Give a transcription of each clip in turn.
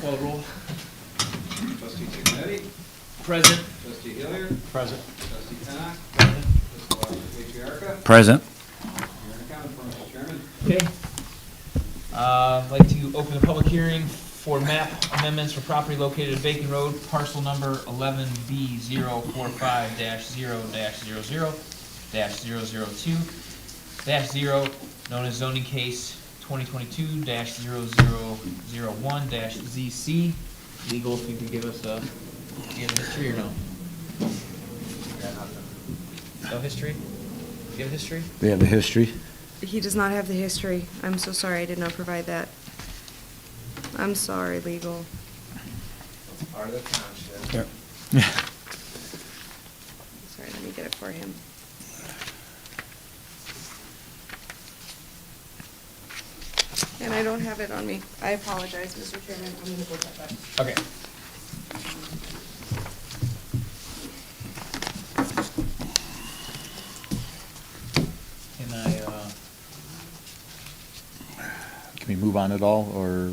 call the roll. Trustee Tignetti? Present. Trustee Hillier? Present. Trustee Pennock? Present. Trustee Patriarca? Present. You're in account for Mr. Chairman. Okay. I'd like to open the public hearing for map amendments for property located at Bacon Road, parcel number 11B045-00-002-002-0, known as zoning case 2022-0001-ZC. Legal, if you could give us a history or no? No history? Do you have history? We have a history. He does not have the history. I'm so sorry I did not provide that. I'm sorry, legal. It's part of the township. Sorry, let me get it for him. And I don't have it on me. I apologize, Mr. Chairman. I'm gonna go get that. Okay. Can I, Can we move on at all, or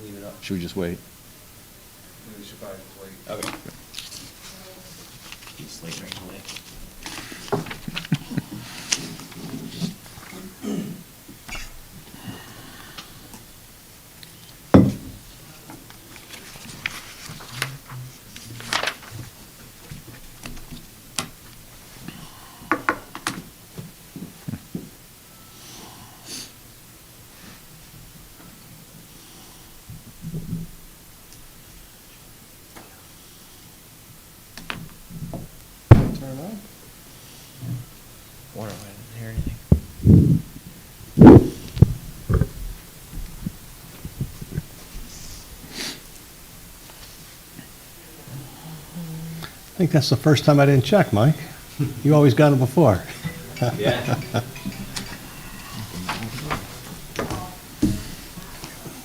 leave it up? should we just wait? We should probably just wait. Okay. He's late right away. Turn it on. Wonder if I didn't hear anything. I think that's the first time I didn't check, Mike. You always got it before. Yeah.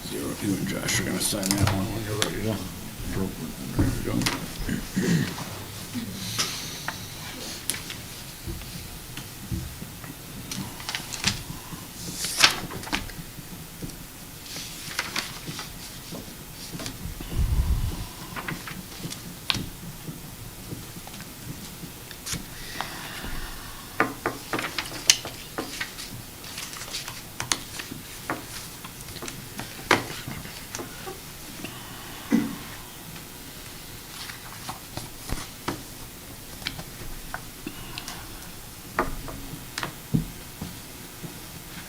Zero, you and Josh are gonna sign that one when you're ready to. There we go.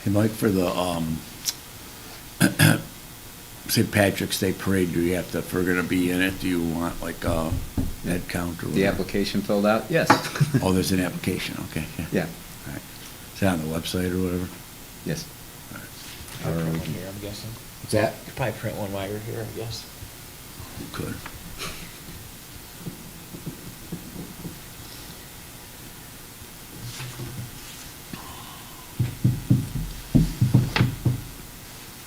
Hey, Mike, for the, St. Patrick's Day Parade, do you have to, if we're gonna be in it, do you want like a head count or whatever? The application filled out? Yes. Oh, there's an application, okay, yeah. Yeah, All right. Is that on the website or whatever? yes. I'll print one here, I'm guessing. What's that? Could probably print one while you're here, I guess. Could.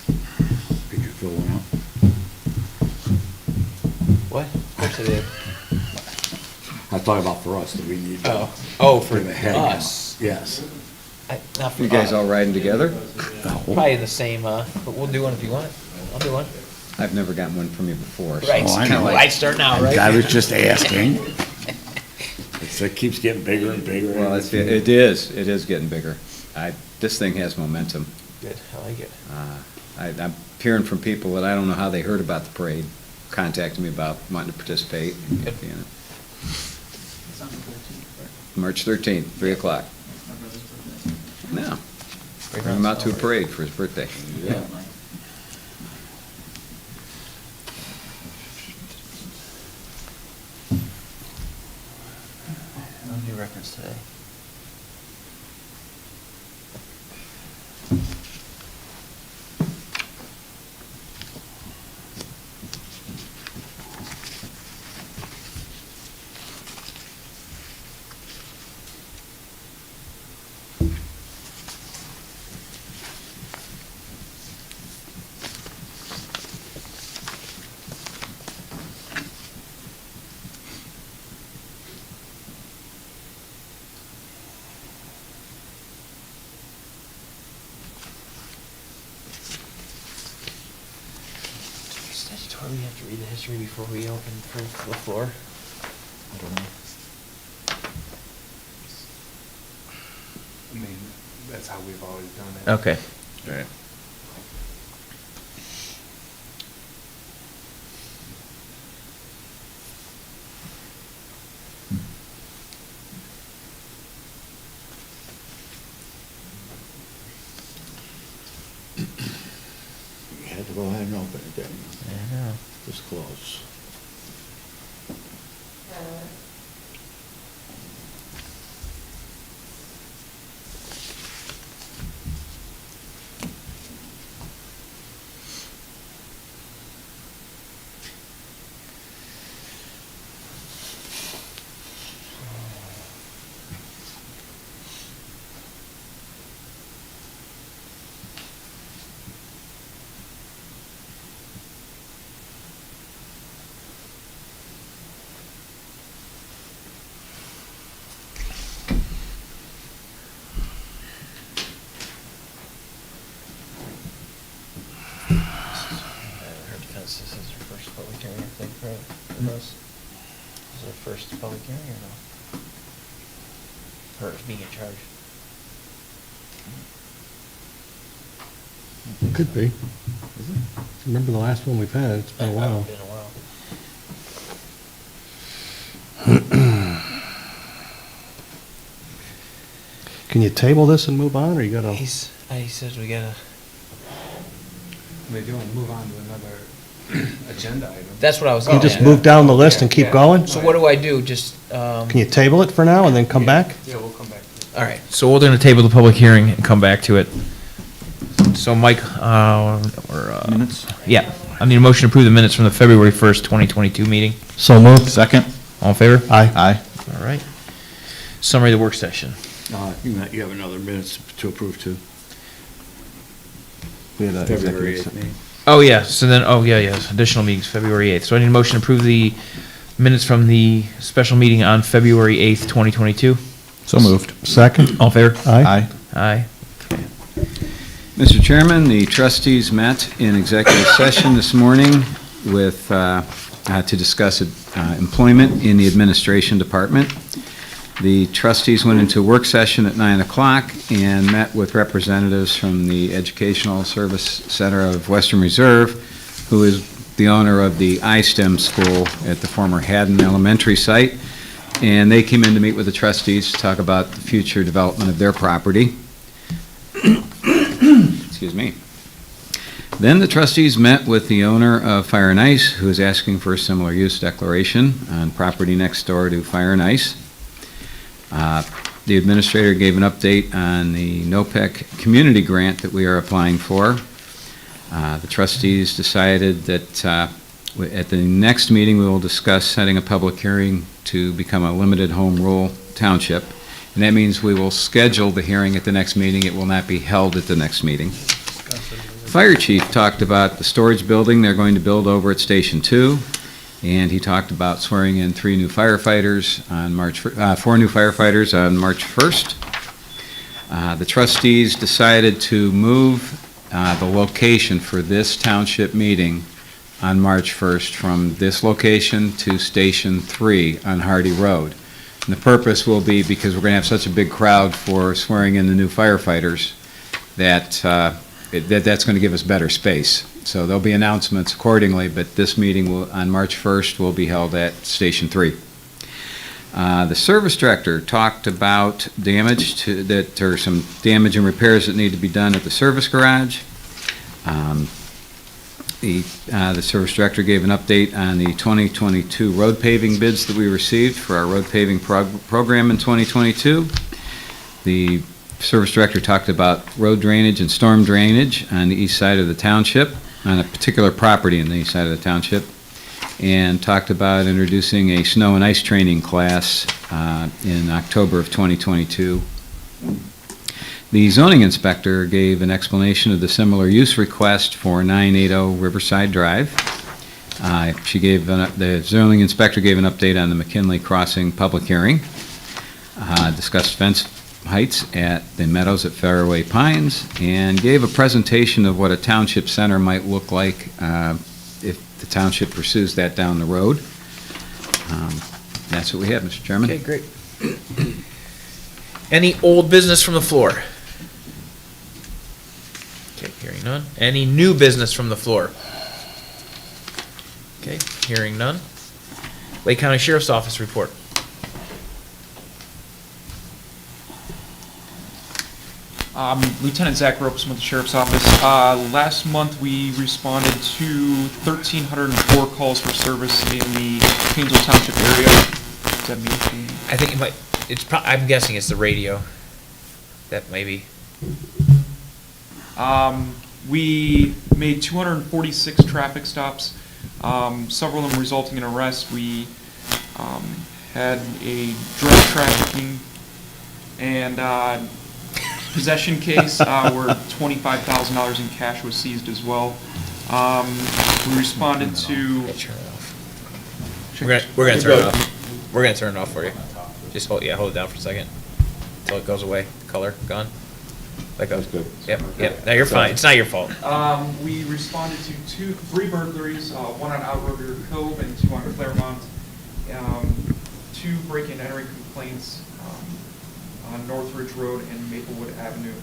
Did you fill one out? What? Of course I did. I thought about for us, do we need? Oh, for the head us. count? Yes. Not for You guys all us. riding together? Probably in the same, but we'll do one if you want. I'll do one. I've never gotten one from you before. so Right, it's Oh, I kinda know. like- right start now, right? I was just asking. It keeps getting bigger and bigger. Well, it is getting bigger. This thing has momentum. Good, I like it. I'm hearing from people that I don't know how they heard about the parade, contacting me about wanting to participate. Good. You know. March 13th, 3 o'clock. No, bring him out to a parade for his birthday. Yeah. No new records today. have to read the history before we open for the floor? I don't know. I mean, that's how we've always done it. Okay. Right. You had to go ahead and open it, didn't you? I know. This close. Her defense, this is her first public hearing, I think, right? For us? Is it her first public hearing or no? Her being in charge. Could be. Remember the last one we've had? It's been a while. Been a while. Can you table this and move on, or you gotta? He says we gotta. Maybe we'll move on to another agenda item. That's what I was You getting just at. move down the list and keep Yeah. going? So what do I do? Just, Can you table it for now and then come back? Yeah, we'll come back to it. all right, so we're gonna table the public hearing and come back to it. So Mike, Minutes? yeah, I need a motion to approve the minutes from the February 1st, 2022 meeting. So moved. Second? All in favor? Aye. Aye. All right. Summary of the work session. You have another minutes to approve too. We had a February executive 8th se- meeting. Oh, yeah, so then, additional meetings, February 8th. So I need a motion to approve the minutes from the special meeting on February 8th, 2022. So moved. Second? All in favor? Aye. Aye. Mr. Chairman, the trustees met in executive session this morning with, to discuss employment in the administration department. The trustees went into a work session at 9 o'clock and met with representatives from the Educational Service Center of Western Reserve, who is the owner of the iSTEM school at the former Haddon Elementary site. And they came in to meet with the trustees to talk about the future development of their property. Excuse me. Then the trustees met with the owner of Fire and Ice, who is asking for a similar use declaration on property next door to Fire and Ice. The administrator gave an update on the NOPEC community grant that we are applying for. The trustees decided that at the next meeting, we will discuss setting a public hearing to become a limited home rule township. And that means we will schedule the hearing at the next meeting. It will not be held at the next meeting. Fire chief talked about the storage building they're going to build over at Station 2. And he talked about swearing in 4 new firefighters on March 1st. The trustees decided to move the location for this township meeting on March 1st from this location to Station 3 on Hardy Road. And the purpose will be because we're going to have such a big crowd for swearing in the new firefighters that that's going to give us better space. So there'll be announcements accordingly, but this meeting will, on March 1st, will be held at Station 3. The service director talked about some damage and repairs that need to be done at the service garage. The service director gave an update on the 2022 road paving bids that we received for our road paving program in 2022. The service director talked about road drainage and storm drainage on the east side of the township, on a particular property in the east side of the township, and talked about introducing a snow and ice training class in October of 2022. The zoning inspector gave an explanation of the similar use request for 980 Riverside Drive. The zoning inspector gave an update on the McKinley Crossing public hearing, discussed fence heights at the Meadows at Fairway Pines, and gave a presentation of what a township center might look like if the township pursues that down the road. That's what we have, Mr. Chairman. Okay, great. Any old business from the floor? Okay, hearing none. Any new business from the floor? Okay, hearing none. Lake County Sheriff's Office report. Lieutenant Zach Ropes with the Sheriff's Office. Last month, we responded to 1,304 calls for service in the Painesville Township area. Does that mean? I think it might, I'm guessing it's the radio. That maybe. We made 246 traffic stops, several of them resulting in arrest. We had a drug trafficking and possession case where $25,000 in cash was seized as well. We responded to. We're gonna turn it off. We're gonna turn it off for you. Just hold it down for a second until it goes away. The color gone. That goes good. Yep. No, you're fine. It's not your fault. We responded to three burglaries, one on Outrigger Cove and two on Claremont. Two break and entering complaints on Northridge Road and Maplewood Avenue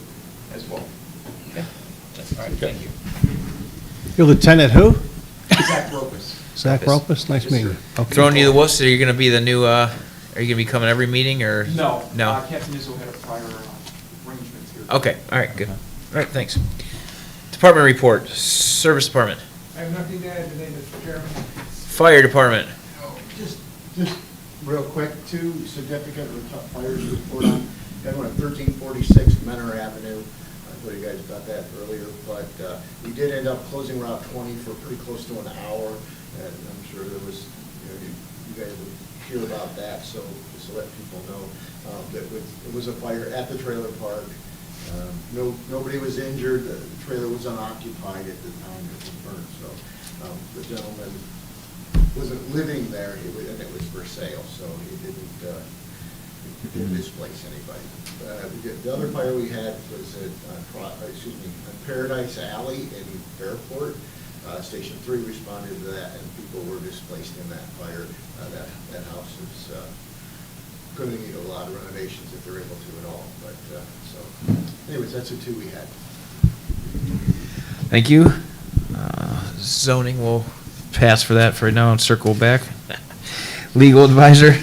as well. Okay. All right. Thank you. You're Lieutenant who? Zach Ropus. Zach Ropus, nice meeting you. Okay. Throwing you the wuss. Are you gonna be the new? Are you gonna be coming every meeting or? No. No. Captain Izzo had a prior arrangement here. Okay. All right. Good. All right. Thanks. Department report. Service department. I have nothing to add today, Mr. Chairman. Fire department. Just real quick, two certificate of fires report on, got one at 1346 Menor Avenue. I told you guys about that earlier, but we did end up closing Route 20 for pretty close to an hour, and I'm sure there was, you guys would hear about that, so just to let people know, that it was a fire at the trailer park. Nobody was injured, the trailer was unoccupied at the time it was burned, so the gentleman wasn't living there, and it was for sale, so it didn't displace anybody. The other fire we had was at Paradise Alley in Fairport. Station 3 responded to that, and people were displaced in that fire. That house is going to need a lot of renovations if they're able to at all. But so, anyways, that's the two we had. Thank you. Zoning will pass for that for right now and circle back. Legal advisor.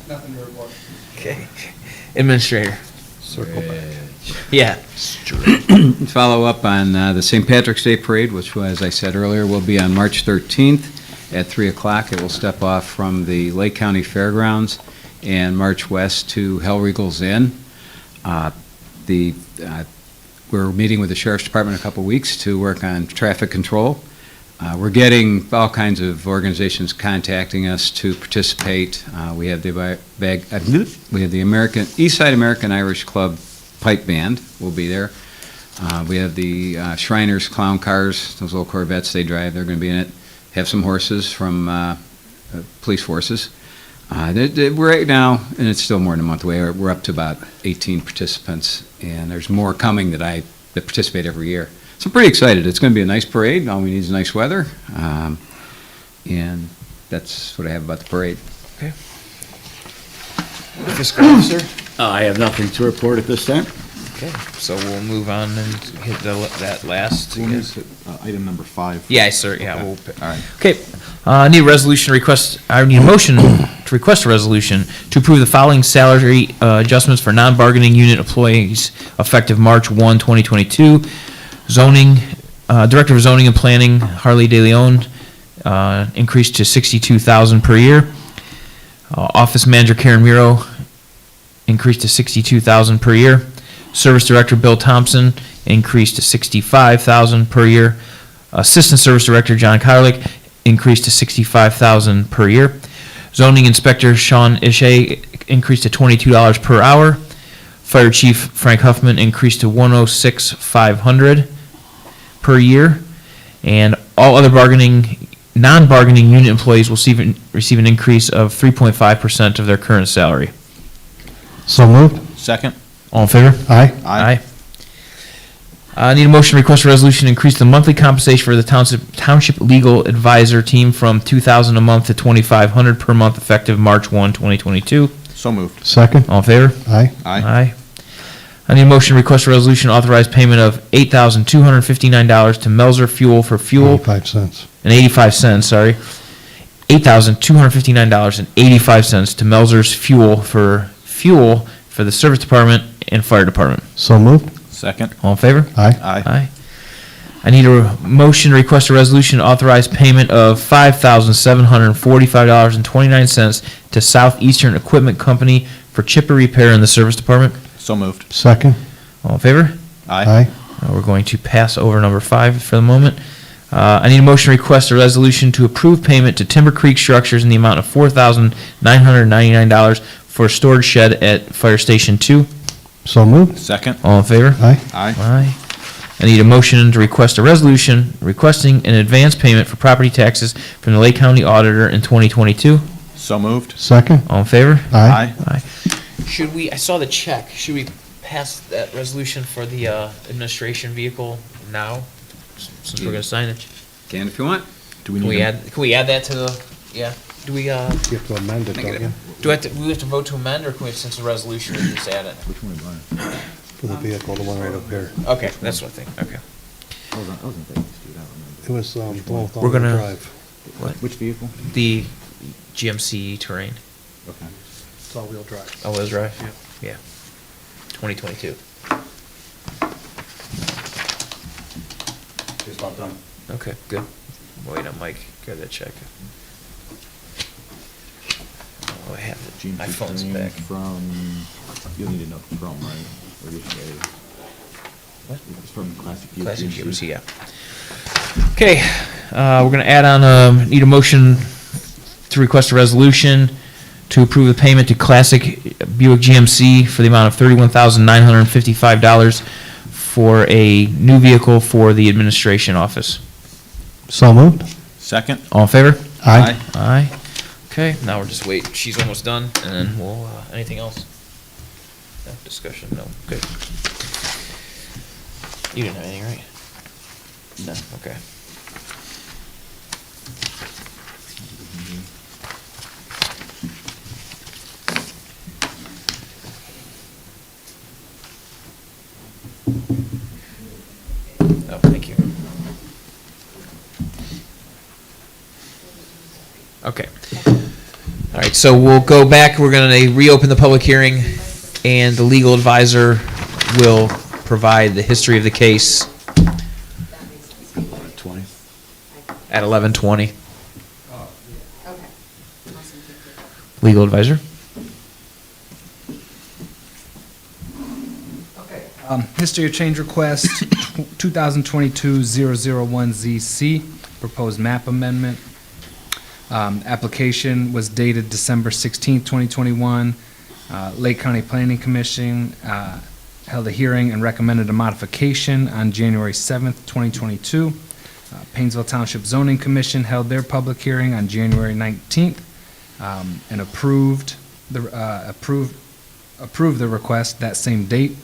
Nothing to report. Okay. Administrator. Circle back. Yeah. Follow up on the St. Patrick's Day Parade, which, as I said earlier, will be on March 13th at 3 o'clock. It will step off from the Lake County Fairgrounds and march west to Hell Regal's Inn. We're meeting with the Sheriff's Department in a couple weeks to work on traffic control. We're getting all kinds of organizations contacting us to participate. We have the Eastside American Irish Club Pipe Band will be there. We have the Shriners Clown Cars, those little Corvettes they drive, they're going to be in it. Have some horses from police forces. Right now, and it's still more than a month away, we're up to about 18 participants, and there's more coming that participate every year. So I'm pretty excited. It's going to be a nice parade. All we need is nice weather, and that's what I have about the parade. Okay. Fiscal officer. I have nothing to report at this time. Okay. So we'll move on and hit that last. We'll move to item number 5. Yeah, sir. Yeah. Okay. We'll, All right. okay. I need a motion to request a resolution to approve the following salary adjustments for non-bargaining unit employees effective March 1, 2022. Zoning, Director of Zoning and Planning, Harley De Leon, increased to $62,000 per year. Office Manager Karen Miro, increased to $62,000 per year. Service Director Bill Thompson, increased to $65,000 per year. Assistant Service Director John Kyerlich, increased to $65,000 per year. Zoning Inspector Sean Ishay, increased to $22 per hour. Fire Chief Frank Huffman, increased to $106,500 per year. And all other non-bargaining unit employees will receive an increase of 3.5% of their current salary. So moved. Second? All in favor? Aye. Aye. I need a motion to request a resolution to increase the monthly compensation for the township legal advisor team from $2,000 a month to $2,500 per month effective March 1, 2022. So moved. Second? All in favor? Aye. Aye. I need a motion to request a resolution to authorize payment of $8,259 to Melzer Fuel for fuel 85 cents. and 85 cents, sorry. $8,259.85 to Melzer's Fuel for the service department and fire department. So moved? Second. All in favor? Aye. Aye. I need a motion to request a resolution to authorize payment of $5,745.29 to Southeastern Equipment Company for chipper repair in the service department. So moved. Second? All in favor? Aye. We're going to pass over number 5 for the moment. I need a motion to request a resolution to approve payment to Timber Creek Structures in the amount of $4,999 for a storage shed at Fire Station 2. So moved? Second. All in favor? Aye. Aye. Aye. I need a motion to request a resolution requesting an advance payment for property taxes from the Lake County Auditor in 2022. So moved. Second? All in favor? Aye. Aye. Should we, I saw the check, should we pass that resolution for the administration vehicle now, since we're gonna sign it? Can if you want. Do we Can need we a- add, can we add that to the, yeah, do we, You have to amend it, don't you? do we have to vote to amend, or can we, since the resolution, we just add it? Which one is mine? For the vehicle, the one right up here. Okay, that's what I think, okay. I wasn't thinking, dude, I don't It was, the one with We're all-wheel gonna- drive. What? Which vehicle? The GMC Terrain, Okay. It's all-wheel drive. all-wheel drive? Yeah. 2022. Just about done. Okay, good. Wait on Mike, grab that check. Oh, I have it. My phone's back. From, you'll need to know from, right? Or just say. What? It's from Classic GMC. Classic GMC, yeah. Okay, we're gonna add on, need a motion to request a resolution to approve the payment to Classic Buick GMC for the amount of $31,955 for a new vehicle for the administration office. So moved? Second. All in favor? Aye. Aye. Okay, now we're just waiting. She's almost done, and then we'll, anything else? No, discussion, no, good. You didn't have anything, right? No, okay. Oh, thank you. Okay. All right, so we'll go back, we're gonna reopen the public hearing, and the legal advisor will provide the history of the case 20. at 11:20. Legal advisor? History of change request, 2022-001ZC, proposed map amendment. Application was dated December 16th, 2021. Lake County Planning Commission held a hearing and recommended a modification on January 7th, 2022. Painesville Township Zoning Commission held their public hearing on January 19th and approved the request that same date.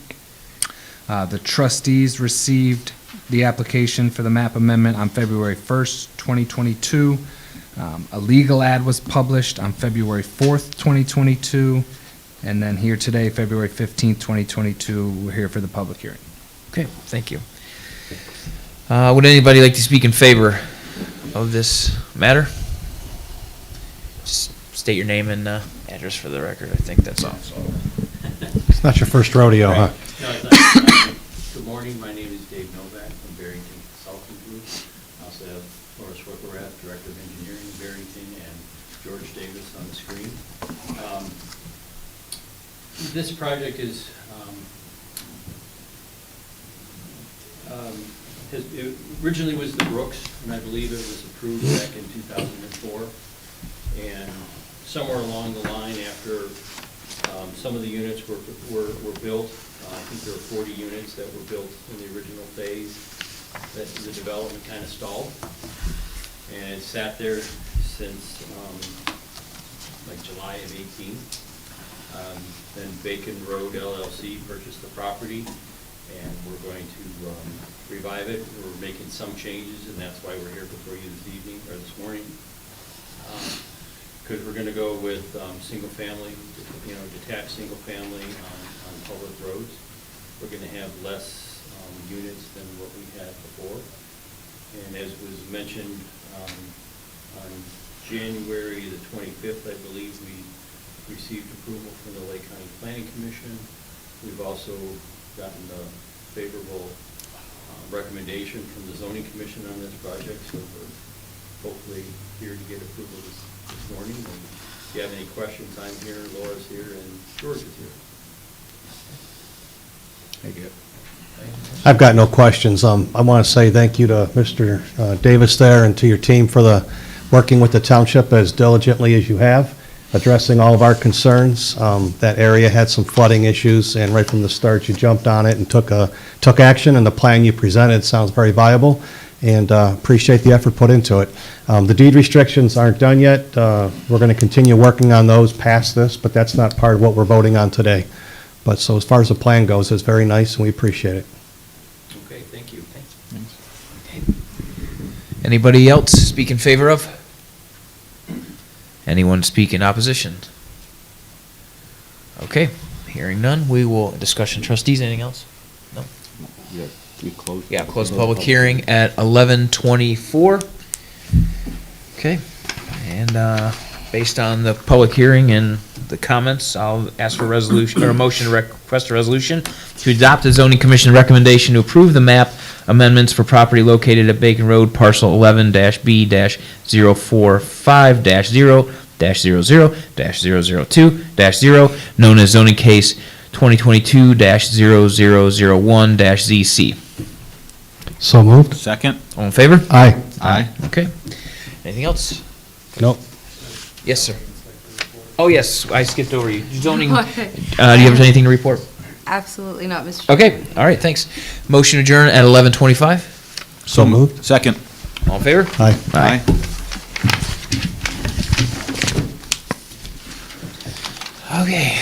The trustees received the application for the map amendment on February 1st, 2022. A legal ad was published on February 4th, 2022. And then here today, February 15th, 2022, we're here for the public hearing. Okay, thank you. Would anybody like to speak in favor of this matter? Just state your name and address for the record. I think that's all. It's not your first rodeo, huh? No, it's not. Good morning, my name is Dave Novak from Barrington Consulting Group. I also have Horace Whipplerath, Director of Engineering in Barrington, and George Davis on the screen. This project is, it originally was the Brooks, and I believe it was approved back in 2004. And somewhere along the line, after some of the units were built, I think there were 40 units that were built in the original phase, that the development kind of stalled. And it sat there since like July of 18. Then Bacon Road LLC purchased the property, and we're going to revive it. We're making some changes, and that's why we're here before you this evening, or this morning. Because we're going to go with single-family, detached single-family on public roads. We're going to have less units than what we had before. And as was mentioned, on January the 25th, I believe, we received approval from the Lake County Planning Commission. We've also gotten a favorable recommendation from the Zoning Commission on this project, so we're hopefully here to get approval this morning. And if you have any questions, I'm here, Laura's here, and George is here. Thank you. I've got no questions. I want to say thank you to Mr. Davis there and to your team for working with the township as diligently as you have, addressing all of our concerns. That area had some flooding issues, and right from the start, you jumped on it and took action, and the plan you presented sounds very viable, and appreciate the effort put into it. The deed restrictions aren't done yet. We're going to continue working on those past this, but that's not part of what we're voting on today. But so as far as the plan goes, it's very nice, and we appreciate it. Okay, thank you. Anybody else speak in favor of? Anyone speak in opposition? Okay, hearing none, we will, discussion trustees, anything else? No? Yeah, we close. Yeah, close the public hearing at 11:24. Okay, and based on the public hearing and the comments, I'll ask for a resolution, or a motion to request a resolution to adopt the zoning commission recommendation to approve the map amendments for property located at Bacon Road, parcel 11-B-045-0-00-002-0, known as zoning case 2022-0001-ZC. So moved? Second? All in favor? Aye. Aye. Okay. Anything else? Nope. Yes, sir. Oh, yes, I skipped over you. Zoning, do you Okay. have anything to report? Absolutely not, Mr. Chairman. Okay, all right, thanks. Motion adjourned at 11:25. So moved? Second? All in favor? Aye. Aye. Okay.